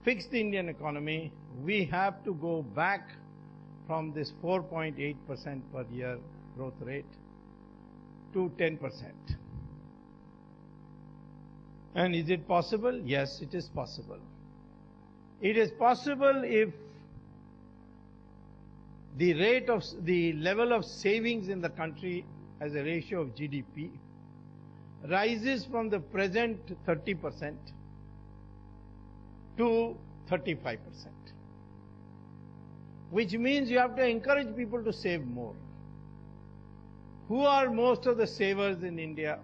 fix the Indian economy, we have to go back from this 4.8% per year growth rate to 10%. And is it possible? Yes, it is possible. It is possible if the level of savings in the country as a ratio of GDP rises from the present 30% to 35%. Which means you have to encourage people to save more. Who are most of the savers in India?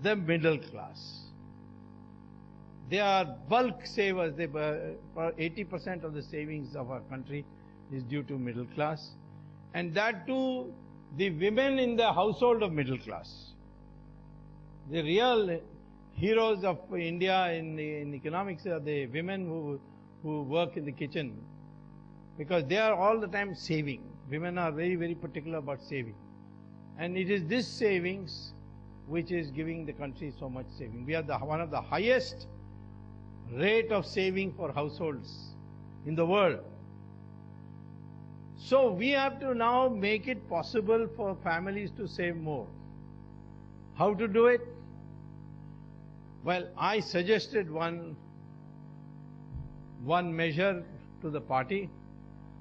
The middle class. They are bulk savers. 80% of the savings of our country is due to middle class. And that too, the women in the household of middle class. The real heroes of India in economics are the women who work in the kitchen, because they are all the time saving. Women are very, very particular about saving. And it is this savings which is giving the country so much saving. We are one of the highest rate of saving for households in the world. So we have to now make it possible for families to save more. How to do it? Well, I suggested one measure to the party.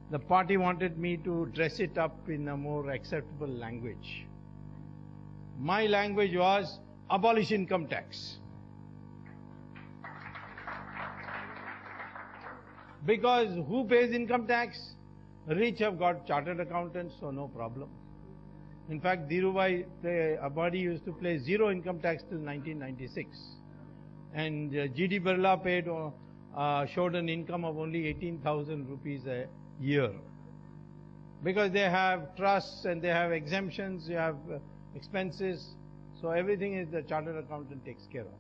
The party wanted me to dress it up in a more acceptable language. My language was abolish income tax. Because who pays income tax? Rich have got chartered accountants, so no problem. In fact, Dhirubhai Ambani used to pay zero income tax till 1996. And G.D. Birla showed an income of only 18,000 rupees a year. Because they have trusts and they have exemptions, they have expenses, so everything is the chartered accountant takes care of.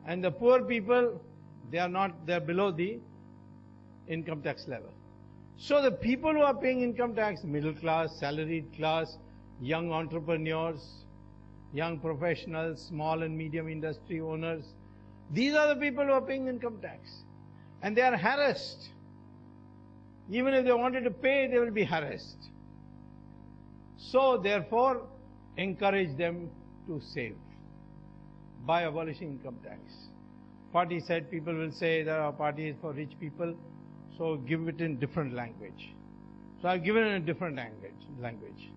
And the poor people, they are below the income tax level. So the people who are paying income tax, middle class, salaried class, young entrepreneurs, young professionals, small and medium industry owners, these are the people who are paying income tax. And they are harassed. Even if they wanted to pay, they will be harassed. So therefore, encourage them to save by abolishing income tax. Party said, people will say that our party is for rich people, so give it in different language. So I've given it in a different language.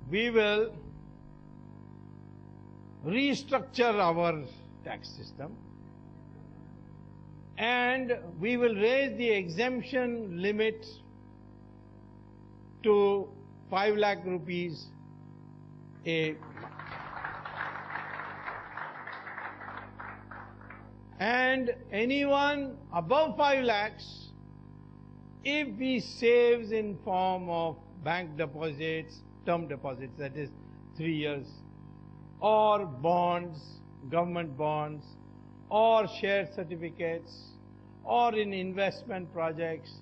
We will restructure our tax system and we will raise the exemption limit to 5 lakh rupees a month. And anyone above 5 lakhs, if he saves in form of bank deposits, term deposits, that is 3 years, or bonds, government bonds, or share certificates, or in investment projects,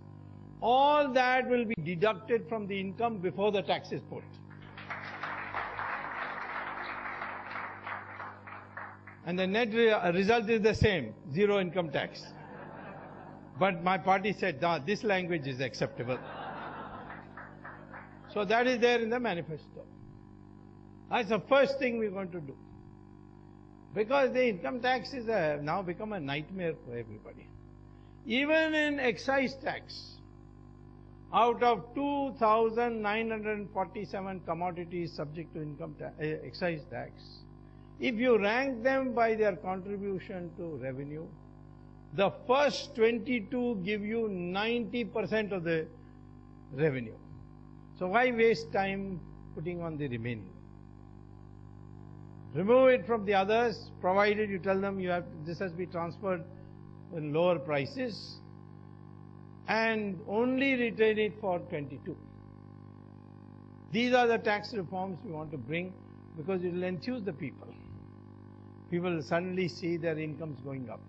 all that will be deducted from the income before the tax is put. And the net result is the same, zero income tax. But my party said, no, this language is acceptable. So that is there in the manifesto. That's the first thing we're going to do. Because the income tax is now become a nightmare for everybody. Even in excise tax, out of 2,947 commodities subject to excise tax, if you rank them by their contribution to revenue, the first 22 give you 90% of the revenue. So why waste time putting on the remaining? Remove it from the others, provided you tell them this has been transferred in lower prices, and only retain it for 22. These are the tax reforms we want to bring because it will enthuse the people. People will suddenly see their incomes going up.